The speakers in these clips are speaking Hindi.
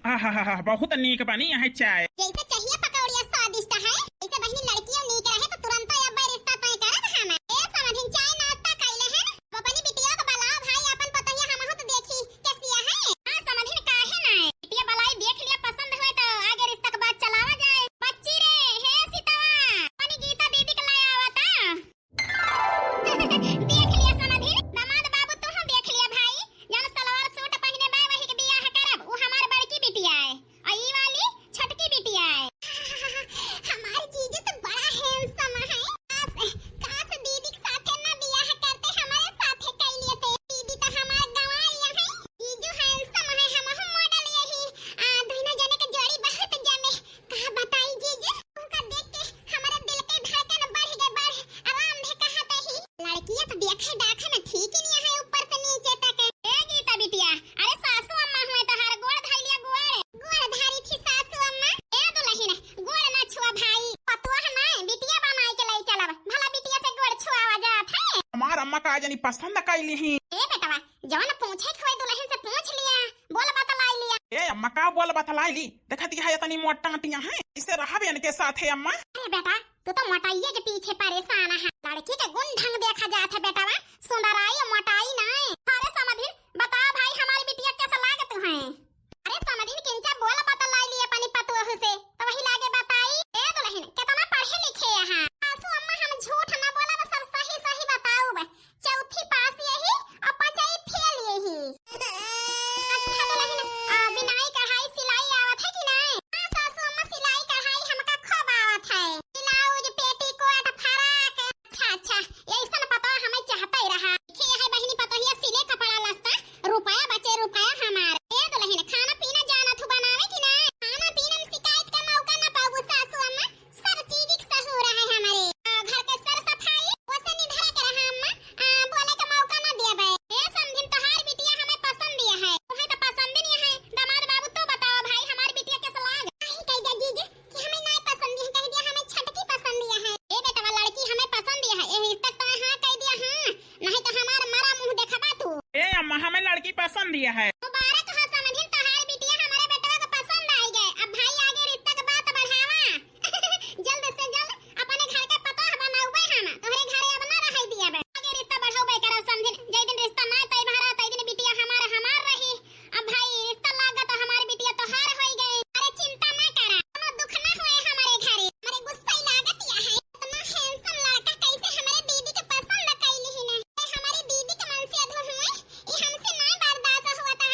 आहा बहुत नीक बनी है चाय। जैसे चाहिए पकौड़िया स्वादिष्ट है, जैसे बहनी लड़कियों नीक रहे तो तुरंत अब रिश्ता तय करब हम। ए समधिन चाय नाश्ता कइले हैं, अपनी बिटिया को बुलाओ भाई, अपन पतोहिया हमहु तो देखी कैसिया है। हां समधिन काहे ना बिटिया बुलाई देख लिया, पसंद हुए तो आगे रिश्ता के बात चलावा जाए। बच्ची रे हे सीतावा, अपनी गीता दीदी के लाया आवता। देख लिया समधिन, दामाद बाबू तू हम देख लिया भाई, जन सलवार सूट पहने बा वही के बियाह करब। वो हमार बड़की बिटिया है और ई वाली छटकी बिटिया है। हमार जीजू तो बड़ा हैंडसम है, काश दीदी के साथे ना बियाह करते, हमारे साथे कई लिए थे। दीदी तो हमार गंवारिया है, जीजू हैंडसम है, हमहु मॉडल यही। दोनों जने के जोड़ी बहुत जमे। कहा बताई जीजू, उनका देख के हमारे दिल के धड़कन बढ़ गए, बढ़ आराम से कहते ही। लड़कियां तो देखे दाखे ना ठीक ही नहीं है, ऊपर से नीचे तक। ए गीता बिटिया, अरे सासू अम्मा हुए तो हर गोड़ धइलिया, गोड़ धारी थी सासू अम्मा। ए दुल्हन गोड़ ना छुआ भाई, पतुआ ना बिटिया बनाई के लई चलब, भला बिटिया से गोड़ छुआवा जात है। हमार अम्मा का जनी पसंद कइली ही। ए बेटवा जवन पूछे खोई दुल्हन से पूछ लिया, बोल बतलाई लिया। ए अम्मा का बोल बतलाइली, देखती है इतनी मोटाटियां हैं, इसे रहब इनके साथ है अम्मा। अरे बेटा तू तो मोटाइये के पीछे परेशान है, लड़की के गुण ढंग देखा जात है बेटवा, सुंदराई और मोटाई नहीं। अरे समधिन बता भाई हमारी बिटिया कैसा लागत है। अरे समधिन किंचा बोल बतलाई लिए अपनी पतोह से, तो वही लागे बताई। ए दुल्हन कितना पढ़े लिखे यहाँ, सासू अम्मा हम झूठ ना बोला, सब सही सही बताऊ। चौथी पास यही और पांचवी फेल यही। अच्छा दुल्हन बिनाई कढ़ाई सिलाई आवत है कि नहीं? हां सासू अम्मा सिलाई कढ़ाई हमका खूब आवत है, ब्लाउज पेटीकोट फराक। अच्छा ऐसा पता हमें चाहता ही रहा। देखिए है बहनी पतोहिया सिले कपड़ा लस्ता, रुपया बचे रुपया हमार। ए दुल्हन खाना पीना जानत हो बनावे कि नहीं? खाना पीना में शिकायत का मौका ना पाऊ सासू अम्मा, सब चीज की सहूर है हमारे। घर के सर सफाई ओसे निधरा के रहा अम्मा, बोले का मौका ना दिया। ए समझिन तोहार बिटिया हमें पसंद दिया है, तुम्हें तो पसंद ही नहीं है। दामाद बाबू तो बताओ भाई हमारी बिटिया कैसा लाग? नहीं कह जा जीजू कि हमें नहीं पसंद है, कह दिया हमें छटकी पसंद दिया है। ए बेटा लड़की हमें पसंद दिया है, यही तक तो हां कह दिया हां, नहीं तो हमार मरा मुंह देखबा तू। ए अम्मा हमें लड़की पसंद दिया है। मुबारक हो समधिन, तोहार बिटिया हमारे बेटवा को पसंद आई गए। अब भाई आगे रिश्ता के बात बढ़ावा। जल्द से जल्द अपने घर के पता बनाऊबे हम, तोहरे घरे अब ना रह दिया बे, आगे रिश्ता बढ़ाऊबे करब समधिन। जय दिन रिश्ता ना तय भरा तय दिन बिटिया हमार रही। अब भाई रिश्ता लागा तो हमारी बिटिया तोहार होई गई। अरे चिंता ना करा, कोनो दुख ना होए हमारे घरे। हमारे गुस्सा ही लागत या है, इतना हैंडसम लड़का कैसे हमारे दीदी के पसंद कइली ही ना। हमारी दीदी के मन से अधूर हुए, ये हमसे ना बर्दाश्त होता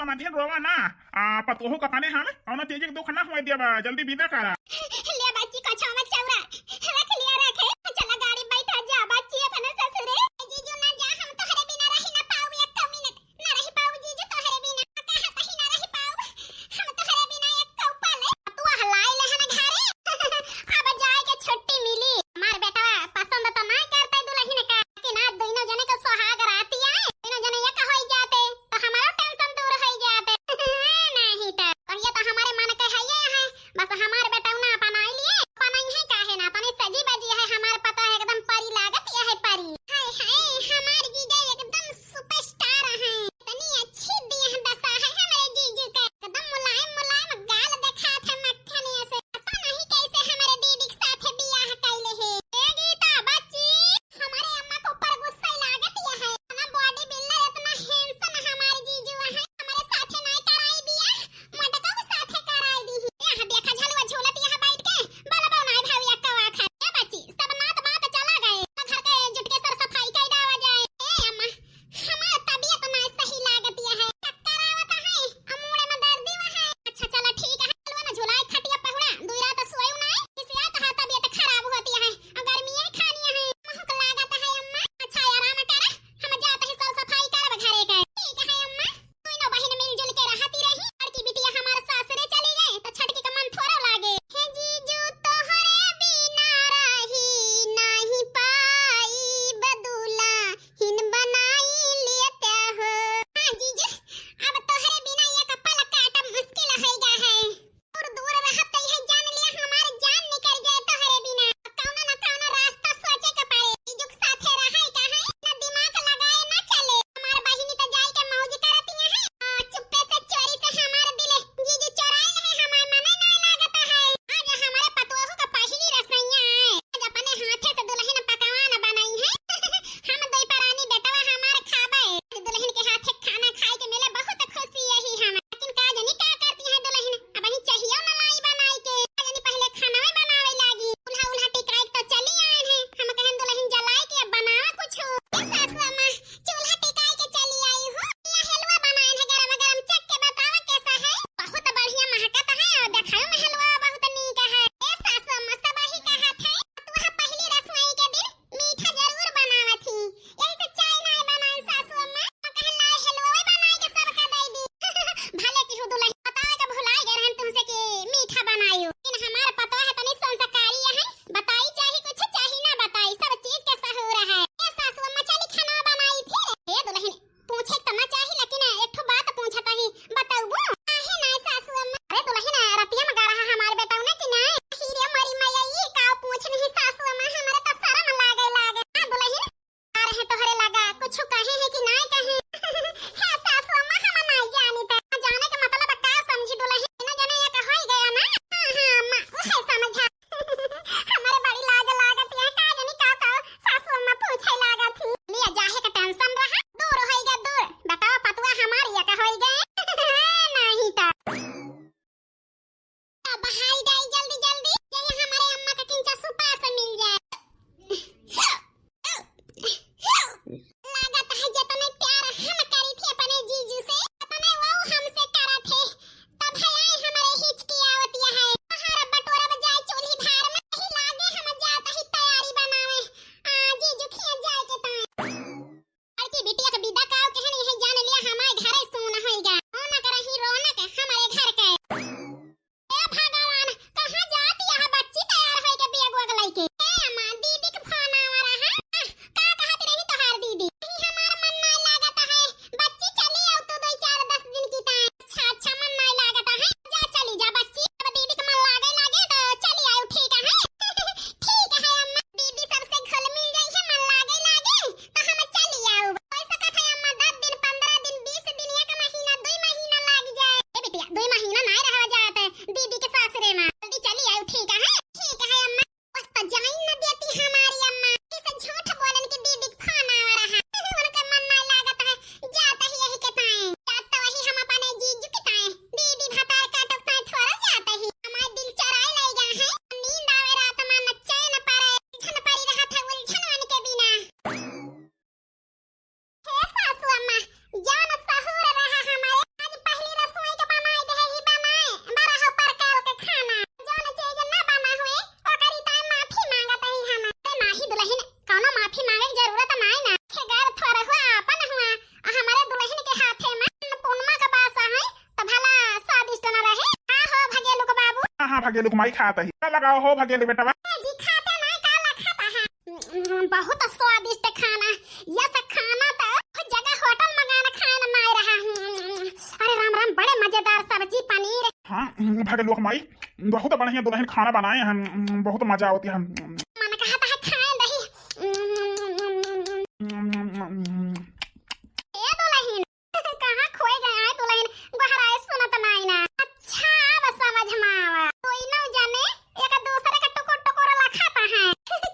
समाधि रोवा ना पतोहो कपाने हम और तेजी के दुख ना हुए दिया जल्दी विदा करा ले बच्ची को छावा चौरा रख लिया रखे चला गाड़ी बैठा जा बच्ची अपने ससुरे जीजू ना जा हम तोहरे बिना रही ना पाऊ एक तो मिनट ना रही पाऊ जीजू तोहरे बिना कहा कहीं ना रही पाऊ हम तोहरे बिना एक तो पले तू हलाई लहन घरे अब जाए के छुट्टी मिली हमार बेटा पसंद तो ना करते दुल्हन का कि ना दोनों जने के सुहाग राती आए दोनों जने एक हो जाते तो हमारा टेंशन दूर हो जाते नहीं तो ये तो हमारे मन के है ये है बस हमारे बेटा ना अपनाई लिए अपनाई है काहे ना तने सजी बाजी है हमारे पता है एकदम परी लागत ये है परी हाय हाय हमारे जीजा एकदम सुपरस्टार है इतनी अच्छी दी है दशा है हमारे जीजू का एकदम मुलायम मुलायम गाल देखा था मक्खन ऐसे पता नहीं कैसे हमारे दीदी के साथ बियाह कैले है ए गीता बच्ची हमारे अम्मा को ऊपर गुस्सा लागत ये है ना बॉडी बिल्डर इतना हैंडसम हमारे जीजू है हमारे साथ नहीं कराई बियाह मटका के साथ कराई दी यहां देखा झलवा झोलत यहां बैठ के बलबा नहीं भाविया कवा खा ए बच्ची सब बात चला गए घर के जुट के सर सफाई कर डावा जाए ए अम्मा हमार तबीयत नहीं सही लागत ये है चक्कर आवत है अमूड़े में दर्द है अच्छा चला ठीक है हलवा ना झुलाए खटिया पहुड़ा दुई रात सोयो नहीं इसलिए कहा तबीयत खराब होती है और गर्मी है खानी है महक लागत है अम्मा अच्छा आराम कर हम जाते हैं सब सफाई कर घरे के ठीक है अम्मा दोनों बहन मिलजुल के रहती रही लड़की बिटिया हमारे सासरे चली गए तो छटकी का मन थोड़ा लागे हे जीजू तोहरे बिना रही नहीं पाई बदुला हिन बनाई लेते हो हां जीजू अब तोहरे बिना ये कपल काटा मुश्किल होगा है और दूर रहते है जान लिया हमारे जान निकल जाए तोहरे बिना कौना ना कौना रास्ता सोचे के पाए जीजू के साथे रहे का है ना दिमाग लगाए ना चले हमारे बहिनी तो जाई के मौज करती है चुप्पे से चोरी से हमारे दिले जीजू चोराए नहीं हमारे मन नहीं लागता है आज हमारे पतोहू का पहली रसोइया है आज अपने हाथे से दुल्हन पकवान बनाई है हम दई परानी बेटवा हमारे खाबे आज दुल्हन के हाथे खाना खाए के मिले बहुत खुशी यही हम लेकिन का जानी का करती है दुल्हन अब नहीं चाहिए ना लाई बनाई के का जानी पहले खाना में बनावे लागी उल्हा उल्हा टिकाई तो चली आए हैं हम कहन दुल्हन जलाए के बनावा कुछ हो सासू अम्मा चूल्हा टिकाई के चली आई हूं ये हलवा बनाए है गरम गरम चख के बतावा कैसा है बहुत बढ़िया महकता है और देखाओ में हलवा बहुत नीक है ए सासू अम्मा सब ही कहा थे तू पहली रसोई के दिन मीठा जरूर बनावा थी यही से चाय नहीं बनाई सासू अम्मा कहन लाई हलवा बनाई के सबका दे दी भले की हो दुल्हन बतावे के भुलाई गए रहन तुमसे कि मीठा बनाई हो लेकिन हमारे पता है तनी संस्कारी है बताई चाहे कुछ चाहे ना बताई सब चीज के सहूर है ए सासू अम्मा चली खाना बनाई फिर ए दुल्हन पूछे तो ना चाहे लेकिन एक ठो बात पूछता ही बताऊबो काहे ना सासू अम्मा अरे दुल्हन रतिया में गा रहा हमारे बेटा ने कि ना हीरे मरी मैया ये का पूछ नहीं सासू अम्मा हमारे तो शर्म लागे हां दुल्हन आ रहे तोहरे लगा कुछ कहे है कि ना कहे है सासू अम्मा हम नहीं जानी त जाने का मतलब का समझी दुल्हन ना जाने ये का होई गया ना हां अम्मा उसे समझा हमारे बड़ी लाज लागत है का जानी का सासू अम्मा पूछे लागा थी लिया जाहे का टेंशन रहा दूर होइगा दूर बताओ पतवा हमारी या का होइगा नहीं त अब हाई जाई जल्दी जल्दी यही हमारे अम्मा का किंचा सुपास मिल जाए लागत है जितने प्यार हम करी थी अपने जीजू से उतने वो हमसे करा थे तब है हमारे हिचकी आवत है हमारा बटोरा बजाए चूल्ही धार में ही लागे हम जाता ही तैयारी बनावे जीजू खिया जाए के ता अड़की बिटिया के विदा काव कहनी है जान लिया हमारे घरे सोना होइगा भगेलू कुमाई खाता ही क्या लगाओ हो भगेलू बेटा जी खाते ना काला खाता है बहुत स्वादिष्ट खाना। ये सब खाना तो जगह होटल मंगाना खाना नहीं रहा। अरे राम राम बड़े मजेदार सब्जी पनीर। हाँ भगेलू कुमाई बहुत बढ़िया दुल्हन खाना बनाए हैं, बहुत मजा आती है। मैंने कहा था खाएं दही। ए दुल्हन कहाँ खोए गए हैं दुल्हन, गहराई सुनत नहीं ना। अच्छा अब समझ में आवा कोई न जाने एक दूसरे का टुकुर टुकुर लखाता है।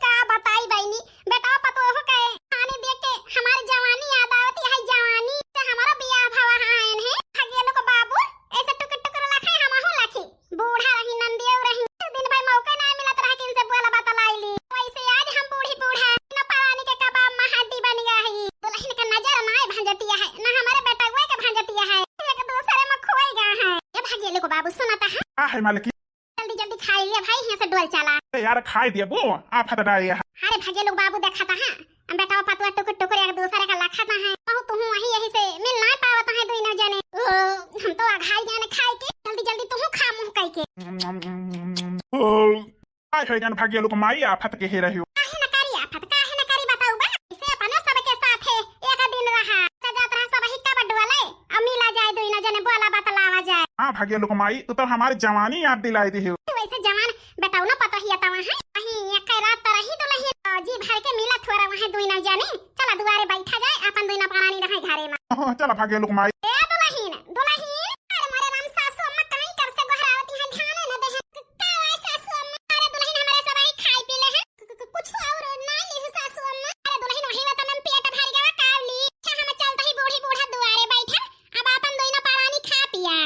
का बताई बहनी बेटा पतो हो के खाने देख के हमारी जवानी याद आवती है। जवानी से हमारा बियाह भवा आयन है। हगे लोग बाबू ऐसे टुकुर टुकुर लखाए हम हो लखी बूढ़ा रही नंदियो रही दिन भाई मौका ना मिलत रहा कि इनसे बोला बतलाई ली। वैसे आज हम बूढ़ी बूढ़ा न परानी के कबाब में हड्डी बन गई। दुल्हन का नजर ना भंजतिया है ना हमारे बेटा को के भंजतिया है। एक दूसरे में खोई गया है। ये भागे लोग बाबू सुनाता है। हाँ है मालिक जल्दी जल्दी खाई लिया भाई यहाँ से डोल चला। यार खाई दिया वो आप हट डालिए। अरे भागे लोग बाबू देखा था बेटा पतवा टुकुर टुकुर एक दूसरे का लखाता है। कहूँ तुम वही यही से मिल ना पावत है दोनों जने। हम तो अघाई जाने खाई के जल्दी जल्दी तुम खा मुंह कई के। काय है जान भगेलू कुमाई आफत के ही रही हो। काहे न करी आफत काहे न करी बताऊ बा। इसे अपने सबके साथ है एक दिन रहा सजात रहा सब ही का बडवाले अब मिला जाए दोनों जने बोला बतलावा जाए। हाँ भगेलू कुमाई तू तो हमारी जवानी याद दिलाई दी हो। वैसे जवान बेटाऊ ना पता ही आता वहां कहीं एक रात तो रही दुल्हन जी भर के मिला थोड़ा वहां दोनों जने। चला दुआरे बैठा जाए अपन दोनों प्राणी रहे घरे में। चला भगेलू कुमाई। ए दुल्हन दुल्हन अरे मारे राम सासू अम्मा कहीं कर से गोहरावती है ध्यान न दे। का वाय सासू अम्मा अरे दुल्हन हमारे सब ही खाई पी ले हैं कुछ और ना ली सासू अम्मा। अरे दुल्हन वही वाला मन पेट भर गया कावली। अच्छा हम चलता ही बूढ़ी बूढ़ा दुआरे बैठा अब अपन दोनों प्राणी खा पिया।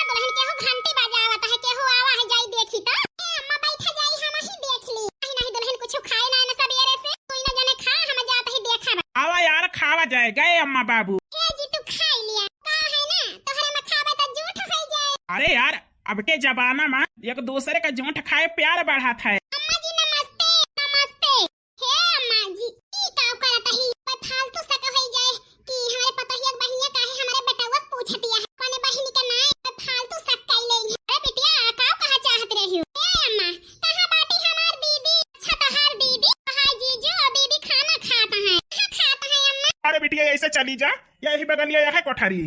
दुल्हन केहू घंटी बजावत है केहू आवा है जाई देखी तो अम्मा बैठा जाई हम ही देख ली। नहीं दुल्हन कुछ खाए ना सबेरे से कोई न जाने खा हम जाते ही देखा। आवा यार खावा जाए गए अम्मा बाबू। हे जी तू खाई लिया का है ना तोहरे में खावे तो झूठ हो जाए। अरे यार अब के जमाना में एक दूसरे का झूठ खाए प्यार बढ़ात है। अम्मा जी नमस्ते नमस्ते। हे अम्मा जी ई का करत ही फालतू सा कह जाए कि हमारे पता ही एक बहिनिया काहे हमारे बेटावा पूछती है कोने बहिनी का नाम फालतू सा कह ले। अरे बिटिया का कहा चाहत रही हो। हे अम्मा कहां बाटी हमार दीदी। अच्छा तो हर दीदी हाय जीजू दीदी खाना खाता है कहां खाता है अम्मा। अरे बिटिया ऐसे चली जा यही बगलिया यह है कोठरी।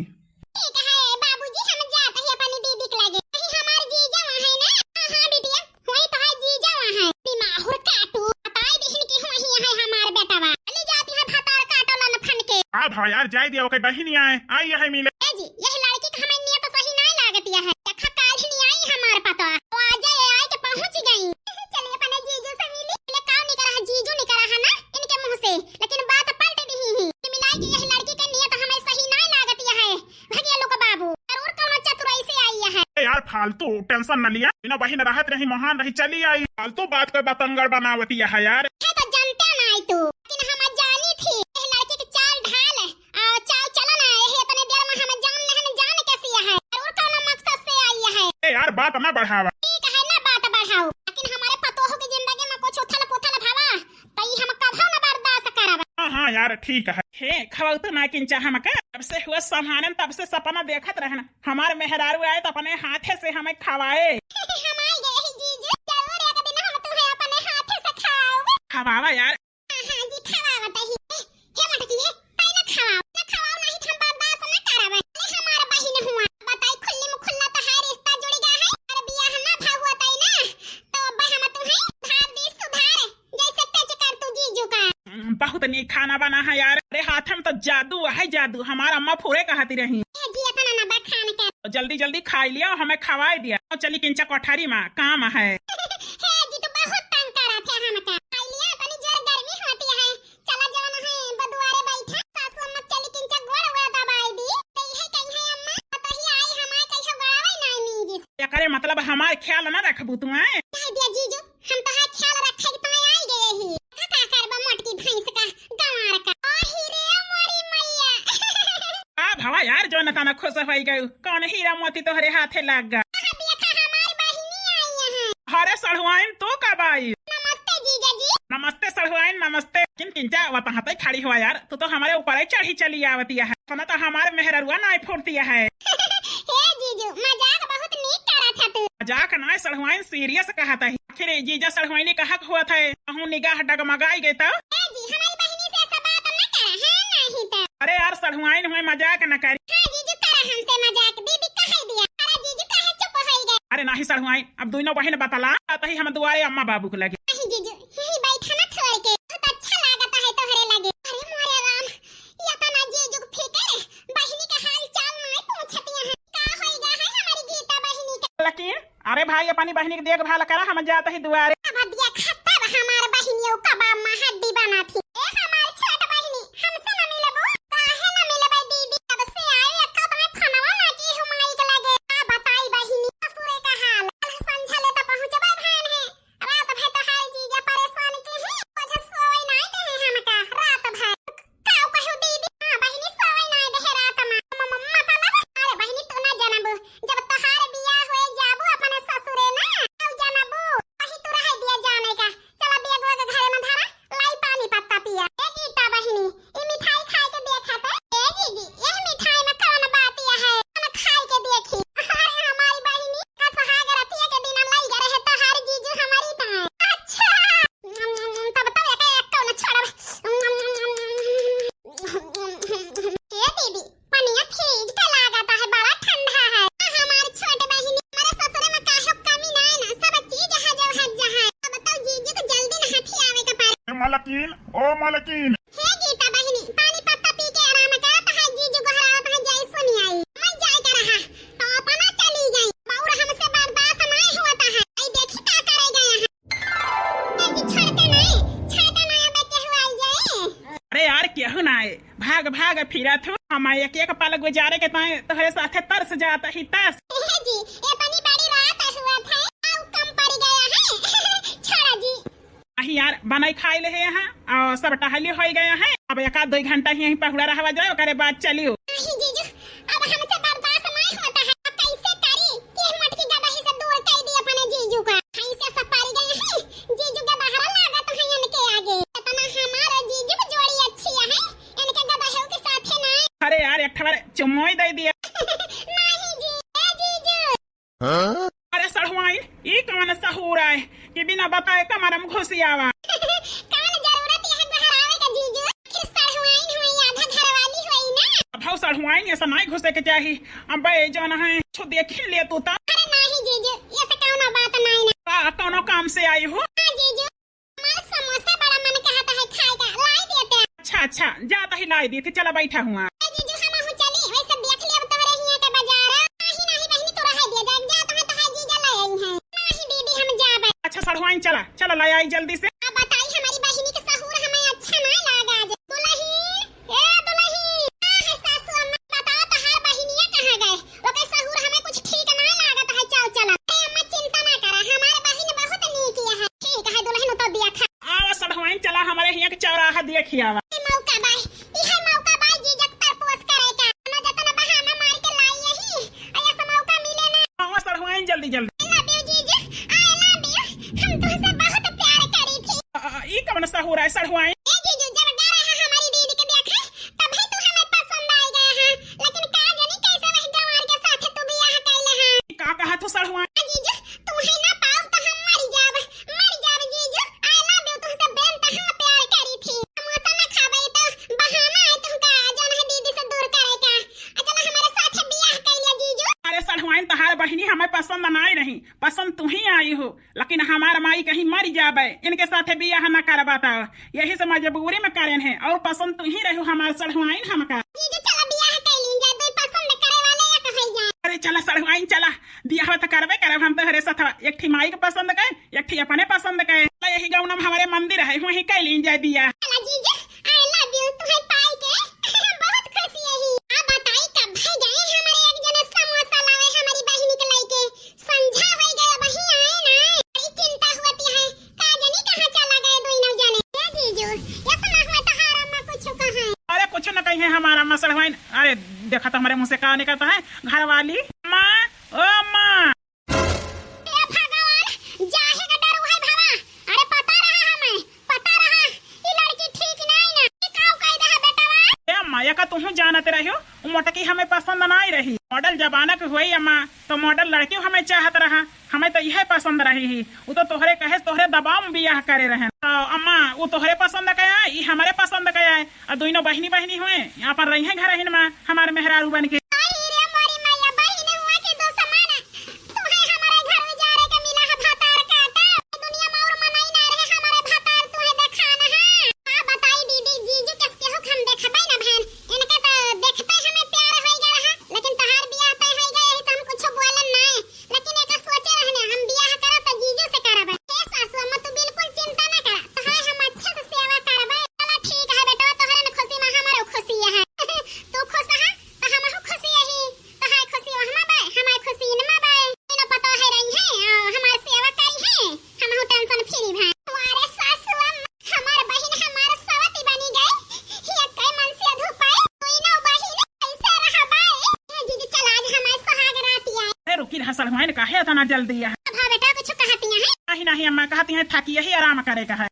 ठीक है बाबूजी हम जाते हैं अपनी दीदी के लगे कहीं हमार जीजा वहां है ना। हां बिटिया वही तो है जीजा वहां है। बिमाहुर काटू बताई दिहन की वही है हमार बेटावा ले जाती है भतार काटो लन फन के। आ भाई यार जाए दिया ओके बहिनी आए आई है मिले। ए जी यह लड़की का हमें नियत सही नहीं लागतिया है। देखा काल नहीं आई हमार पता तो आ जाए आई के पहुंच गई। चलिए अपने जीजू से मिली ले काव नहीं करा जीजू नहीं करा है ना इनके मुंह से लेकिन बात पलट दी ही मिलाई कि यह लड़की का नियत हमें सही नहीं लागतिया है। भगिया लोग बाबू जरूर कौन चतुराई से आई है। यार फालतू टेंशन न लिया बिना बहिन रहत रही महान रही चली आई फालतू बात को बतंगड़ बनावती है यार। है तो जानते नहीं तू लेकिन हम जानी थी यह लड़की की चाल ढाल और चाल चलन है यही इतने देर में हम जान कैसी है जरूर कौन मकसद से आई है। यार बात न बढ़ावा। ठीक है ना बात बढ़ाओ लेकिन हमारे पतोह की जिंदगी में कुछ उथल पुथल भावा तो ये हम कभी न बर्दाश्त करब। हाँ यार ठीक है। हे खवाऊ तो ना किंचा हम का तब से हुआ संभालन तब से सपना देखत रहना हमारे मेहरारू आए तो अपने हाथे से हमें खवाए। हम आई गए ही जीजू जरूर एक दिन हम तुम्हें अपने हाथ से खवाओगे। खवावा यार। हां जी खवावत ही हे मटकी है पाई ना खवाओ नहीं हम बर्दाश्त न करब। अरे हमारा बहिन हुआ बताई खुल्ली मुखल्ला तो है रिश्ता जुड़ गया है। अरे बियाह ना भाव होता है ना तो अब हम तुम्हें धार दी सुधार जैसे टच कर तू जीजू का। बहुत नहीं खाना बना है यार। अरे हाथ में तो जादू है जादू हमारा अम्मा फूरे कहती रही। जी इतना ना बखान कर तो जल्दी जल्दी खाई लिया और हमें खवाई दिया। चली किंचा कोठारी में काम है। हे जी तो बहुत तंग करा थे हमका खाई लिया तनी जर गर्मी होती है। चला जाओ ना है बदुआरे बैठा सासू अम्मा चली किंचा गोड़ दबाई दी तो यही कहीं है अम्मा पता ही आई हमारे कैसे गड़ावे नहीं मीजी। क्या करे मतलब हमारे ख्याल न रखबू तू है। कह दिया जीजू हम तो हाथ ख्याल रखे कि तुम्हें आई गए ही का करबा मोटकी भैंस का गंवार का ओ हीरे मोरी मैया। आ भवा यार जो न तना खुश होई गई कौन हीरा मोती तोहरे हाथे लग गया। हमारी बहिनी आई है। हरे सढ़ुआइन तो कब आई। नमस्ते जीजा जी। नमस्ते सढ़ुआइन नमस्ते। किंचा वहाँ तक खड़ी हुआ यार तू तो हमारे ऊपर ही चढ़ी चली आवती है सुना तो हमारे मेहरुआ ना फूटती है। हे जीजू मजाक बहुत नीक करा था तू। मजाक ना सड़हुआइन सीरियस कहा था। आखिर जीजा सड़हुआइनी कहा हुआ था कहूँ निगाह डगमगाई गई तो जी हमारी बहनी से ऐसा बात न करा है नहीं तो। अरे यार सड़हुआइन हुए मजाक न करी। हाँ जीजू करा हमसे मजाक दीदी कह दिया। अरे जीजू कहे चुप हो गए। अरे नहीं सड़हुआइन अब दोनों बहन बतला तही हम दुआरे अम्मा बाबू को लगे। नहीं जीजू यही बैठा ना छोड़ के बहुत अच्छा लागता है तोहरे लगे। अरे मोरे राम या तो ना जीजू फिकर बहनी का हाल चाल नहीं पूछती है का होएगा है हमारी गीता बहनी का। लेकिन अरे भाई अपनी बहनी की देखभाल करा हम जाते ही दुआरे। अब दिया खत्ता हमार बहनियों कबाब में हड्डी बना थी। ए हमार छोट बहनी हमसे न मिलबो काहे न मिलबे दीदी कब से आए एक तो मैं फनवा ना की हुमाई के लगे। आ बताई बहनी ससुरे का हाल कल संझा ले तो पहुंचबे भान है रात भर तो हाल जीजा परेशान के है वजह सोई नहीं दे हमका रात भर काऊ कहू दीदी। हां बहनी सोई नहीं दे रात में मम्मा मतलब अरे बहनी तू ना जानबो जब तोहार बियाह होए जाबो अपन ससुरे ना आउ जानबो वही तू रह दिया जाने का। चला बेगवा के घरे में धरा लाई पानी पत्ता पिया। ए गीता बहनी ई मिठाई खाए के देखा त ए जीजी यह मिठाई में कौन बात है हम खाए के देखी। अरे हमारी बहनी का सुहाग रतिया के दिन लाई गए है तोहार जीजू हमारी ता। अच्छा तब तब एक कौन छोड़ ए दीदी पनिया फ्रिज पे लगाता है बड़ा ठंडा है। हमारी छोटे बहनी हमारे ससुर में काहे कमी नहीं ना सब चीज है जो है जहां। अब बताओ जीजू को जल्दी न हाथी आवे के पारे। मलकीन ओ मलकीन हे गीता बहनी पानी पत्ता पी के आराम करत है जीजू घरावत है जाई सुनी आई मैं जाय कर रहा तो अपना चली गई बाउर हमसे बर्दाश्त नहीं होता है। आई देखी का करे गए हैं ए जी छड़ते नहीं अब के हुआ जाए। अरे यार केहू ना आए भाग भाग फिरा थू हम एक एक पल गुजारे के ताए तोहरे साथे तरस जाता ही तस। हे जी ये बनी बड़ी रात हुआ था आउ कम पड़ गया है छोड़ा जी। अही यार बनाई खाई ले यहाँ और सब टहली हो गए हैं। अब एक आध 2 घंटा यहीं पहुड़ा रहा जाए ओकरे बाद चलियो। नहीं जीजू अब हमसे बर्दाश्त नहीं होता है। अब कैसे करी कि मटकी गदही से दूर कर दी अपने जीजू का। कैसे सब पारी गए हैं जीजू के बाहर लागत है इनके आगे इतना हमारा जीजू की जोड़ी अच्छी है इनके गदहियों के साथ है ना। अरे यार एक ठबार चुम्मोई दे दिया। नहीं जी ए जीजू अरे सड़हुआइन ई कौन सहूर है कि बिना बताए कमरम घुसी आवा। कौन जरूरत है बाहर आवे का जीजू आखिर सड़हुआइन हुई आधा घरवाली हुई ना। भाव सड़हुआइन ऐसा नहीं घुसे के चाहिए। अब जाना है छो देख ले तू ता। अरे नहीं जीजू ये तो कौन बात नहीं ना। कौनो काम से आई हो। हां जीजू हमारा समोसा बड़ा मन कहता है खाएगा लाई देते हैं। अच्छा जाता ही लाई दी थी चला बैठा हुआ। जीजू हम हो चली वैसे देख ले अब तोरे हिया के बाजार। नहीं बहनी तू रह दिया जा तो है तो है जीजा ले आई है। नहीं दीदी हम जाबे। अच्छा सड़हुआइन चला चला लाई आई जल्दी से। अब बताई हमारी बहनी के सहूर हमें अच्छा नहीं लगा आज। दुल्ही ए दुल्ही हां है सासू अम्मा बताओ तहार बहनिया कहां गए ओके सहूर हमें कुछ ठीक नहीं लागत है। चाओ चला ए अम्मा चिंता ना करा हमारे बहन बहुत नीक है। ठीक है दुल्हन तो दिया खा। आवा सड़हुआइन चला हमारे यहाँ के चौराहा देखिए आवा। मौका बाय इहे मौका बाय जीजक प्रपोज करे का ना जतना बहाना मार के लाई यही ऐसा मौका मिले ना। आवा सड़हुआइन जल्दी जल्दी। I love you जीजू I love you हम तुमसे बहुत प्यार करी थी। ई कौन सहूर है सड़हुआइन। ए जीजू जब डरा है हमारी दीदी के देखे तभी तू हमें पसंद आ गया है लेकिन का जानी कैसे वह गंवार के साथ तू बियाह कैले है। का कहा तू सड़हुआइन। जीजू तुम ही ना पाओ तो हम मर जाब जीजू I love you तुमसे बेनतहा प्यार करी थी। समोसा ना खाबे तो बहाना है तुमका जौन है दीदी से दूर करे का चला हमारे साथ बियाह कैले जीजू। अरे सड़हुआइन तहार बहनी हमें पसंद नहीं रही पसंद तू ही आई हो लेकिन हमार माई कहीं मर जाबे इनके साथ बियाह न करवाता यही से मजबूरी में कारण है और पसंद तू ही रहो हमार सड़हुआइन हमका। जीजू चला बियाह कैली जा दो पसंद करे वाले या कहै जा। अरे चला सड़हुआइन चला बियाह तो करबे करब हम तोहरे साथ। एक ठी माई के पसंद के एक ठी अपने पसंद के यही गाँव में हमारे मंदिर है वहीं कैली जाए बियाह। चला जीजू I love you तुम्हें पाई के बहुत खुशी है ही। अब बताई कब भाई गए हमारे एक जने समोसा लावे हमारी बहनी के लेके संझा हो गया वहीं आए ना बड़ी चिंता होती है का जानी कहां चला गए दो नौ जाने। ए जीजू ये सुना हुआ तो हार अम्मा कुछ कहा। अरे कुछ न कहीं हमारा अम्मा सड़हुआइन। अरे देखा तो हमारे मुंह से कहा निकलता है घर वाली माँ ओ माँ। ए भगवान जाहे का डर है भावा। अरे पता रहा हमें पता रहा ये लड़की ठीक नहीं ना काऊ कह दे बेटावा। ए माया का तुम जानते रहो मोटकी हमें पसंद नहीं रही मॉडल जमाना के हुई अम्मा तो मॉडल लड़की हमें चाहत रहा, हमें तो यह पसंद रही ही। वो तो तोहरे कहे तोहरे दबाव में बियाह करे रहे। तो अम्मा वो तोहरे पसंद कया है, ये हमारे पसंद कया है। और दोनों बहनी बहनी हुए यहाँ पर रही है घर ही में हमारे मेहरारू बन के। काहे इतना जल्दी है? बेटा कुछ कहती हैं? नहीं अम्मा कहती हैं थकी यही आराम करे का है।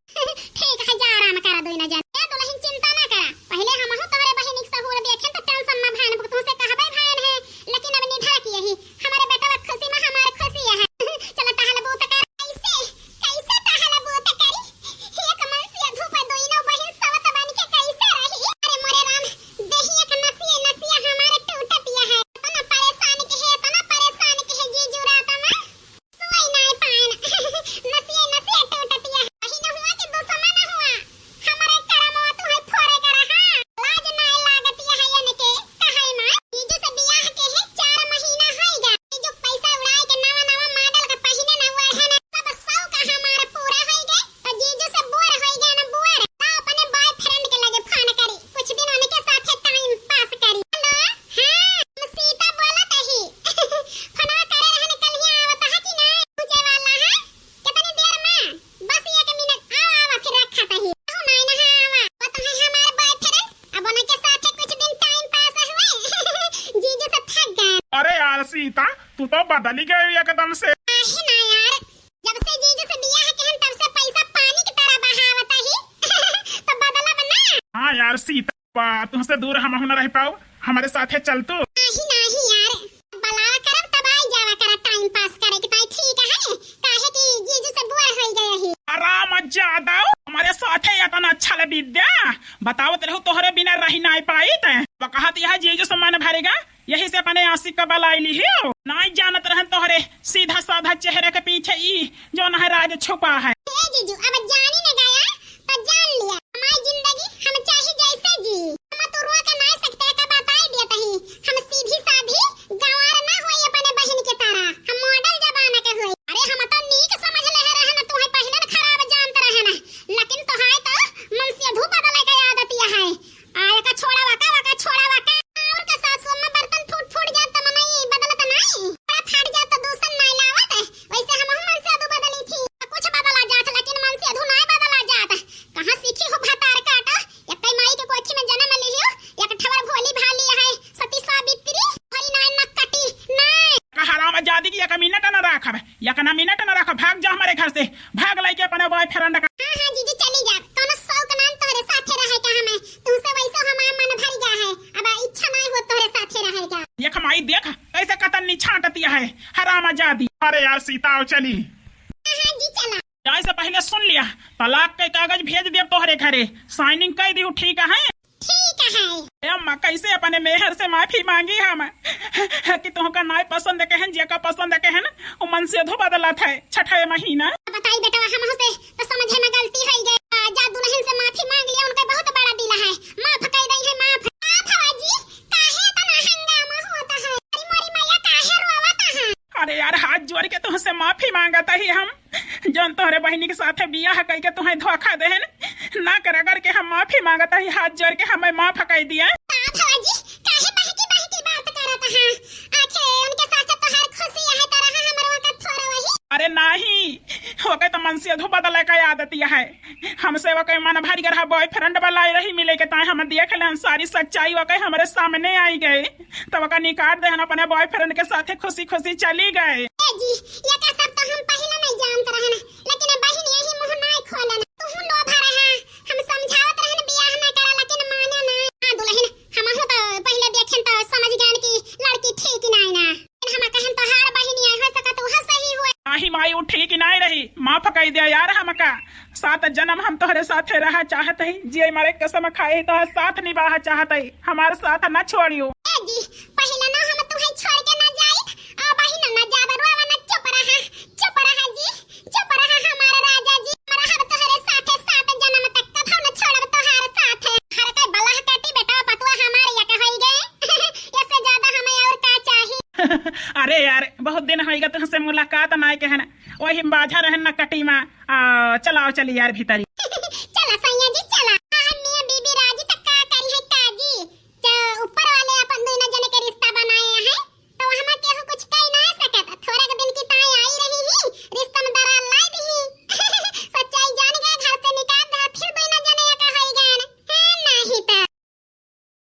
ठीक है जा आराम करा दो ना जान। ए दुल्हन चिंता ना करा, पहले हम हो तोरे बहिनी के सहूर देखें तो टेंशन में भान तुम से कहबे भान है, लेकिन अब निधर की यही हमारे बेटा खुशी में हमारे खुशी है। चलो टहल बहुत कर कैसे टहल बहुत करी एक मन से धूप दोइनो बहिन सवत बन के कैसे रही। अरे मोरे राम देहिए के नसिया हमारे टूटतिया है। तना परेशान के है जीजू रात में सोई नहीं पान नसिया टूटतिया है। बहिन हुआ कि दुश्मन हुआ हमारे करमवा तू है फोरे कर हां लाज नहीं लागतिया है इनके कहै ना। जीजू से बियाह के है 4 महीना होई गया। जीजू पैसा उड़ाए के नवा मॉडल का पहिने ना हुआ है ना, सब शौक हमारा पूरा होई गए। तो जीजू से बोर होई गया ना बुआर ता अपने बॉयफ्रेंड के लगे फोन करी कुछ दिन उनके साथ टाइम पास करी। हेलो हां हम सीता बोलत ही फोनवा करे रहने कल ही आवत है कि नहीं पूछे वाला है कितनी देर में बस 1 मिनट आवा फिर रखा तही हो नहीं ना आवा वो तो है हमारे बॉयफ्रेंड अब उनके साथ कुछ दिन टाइम पास हुए जीजू से थक गए। अरे यार सीता तू तो बदल ही गई एकदम से। नहीं ना यार जब से जीजू से बियाह के तब से पैसा पानी की तरह बहावत ही तो बदला बना। हाँ यार सीता तुमसे दूर हम न रह पाओ, हमारे साथ चल तू। नहीं यार बलावा करब तब आई जावा कर टाइम पास करे कि भाई ठीक है काहे कि जीजू से बुआ हो गए ही। आराम ज्यादा हमारे साथ इतना अच्छा ले विद्या बतावत रहो तोहरे बिना रही नहीं पाई ते कहत यह जीजू सम्मान भरेगा यही से अपने आशिक का बलाई ली हो। नहीं जानत रहन तोहरे सीधा साधा चेहरे के पीछे ई जो न राज छुपा है। ए जीजू अब जानी न गया तो जान लिया हमारी जिंदगी हम चाहे जैसे जी हम तो रोक के नहीं सकते का बताई दिया तही हम सीधी साधी गंवार ना होई अपने बहन के तरह हम मॉडल जमाना के होई। अरे हम तो नीक समझ ले रहन तू है पहले खराब जानत रहन लेकिन तो है तो मन से धूप बदले के आदत है आय का छोड़ा वाका और का सासू में बर्तन फूट जात त नहीं बदलत नहीं बड़ा फाट जात तो दूसर नहीं लावत वैसे हम मन से अधू बदली थी कुछ बदला जात लेकिन मन से अधू नहीं बदला जात। कहां सीखी हो भातार काटा एक माई के कोठी में जन्म ली हो एक ठवर भोली भाली है सती सावित्री हरी नाय न कटी नहीं हराम आजादी की 1 मिनट न रखब 1 मिनट न रखब भाग जा हमारे घर से भाग लेके अपने बॉयफ्रेंड का। हां जीजू चली जा कोनो शौक नाम तोरे साथे रहे का हमें तुमसे वैसे हमारा मन भर गया है अब इच्छा नहीं हो तोरे साथे रहेगा। देख माई देख कैसे कतन छाटती है हराम आजादी। अरे यार सीता आओ चली। हां जी चला जाए से पहले सुन लिया तलाक के कागज भेज दिया तोहरे घरे साइनिंग कर दी ठीक है। ठीक है अम्मा कैसे अपने मेहर से माफी मांगी हम कि तुमका नाय पसंद कहन जेका पसंद कहन ओ मन से धो बदला था 6 महीना। बताई बेटा हम से तो समझे में गलती हो गई जा दुल्हन से माफी मांग लिया उनका बहुत बड़ा दिल है माफ कर दई है माफ। भवाजी काहे इतना हंगामा होता है अरे मोरी मैया काहे रोवता है। अरे यार हाथ जोड़ के तुमसे माफी मांगता ही हम जौन तोहरे बहनी के साथ बियाह कई के तुम्हें धोखा देहन ना कर के हम माफी मांगता ही हाथ जोड़ के हमें माफ कर दिया। भवाजी काहे बहकी बात करत है आखे उनके साथ तो हर खुशी है तरह हमरो का थोड़ा वही। अरे नहीं हो गए तो मन से धो बदले का आदत है हमसे वो कई मन भारी कर बॉयफ्रेंड बलाई रही मिले के ताए हम देख ले सारी सच्चाई वो कई हमारे सामने आई गए तब का निकाल दे अपने बॉयफ्रेंड के साथ खुशी खुशी चली गए। जी ये का सब तो हम पहले नहीं जानत रहन लेकिन बहन यही मुंह नहीं खोलन तू लोभा रहा हम समझावत रहन बियाह ना करा लेकिन माने ना। हां दुल्हन हम हो तो पहले देखें तो समझ गए कि लड़की ठीक सात जन्म हम तोहरे साथे रहा चाहत है, जिये मरे कसम खाए तो साथ निभाहा चाहत है, हमारे साथ न छोड़ियो। ए जी पहले ना हम तुम्हें छोड़ के ना जाई, अब ही ना जाब रोवा ना, चुप रहा जी, चुप रहा हमारे राजा जी, हमारा हम तोहरे साथे सात जन्म तक कब हम छोड़ब तोहार साथे। हर कई बलह काटी बेटा पतुआ हमारे या के होई गए इससे ज्यादा हमें और का चाहिए। अरे यार बहुत दिन होगा तुमसे मुलाकात ना के है ना, वही बाझा रहन न कटी में। चलाओ चली यार भीतरी।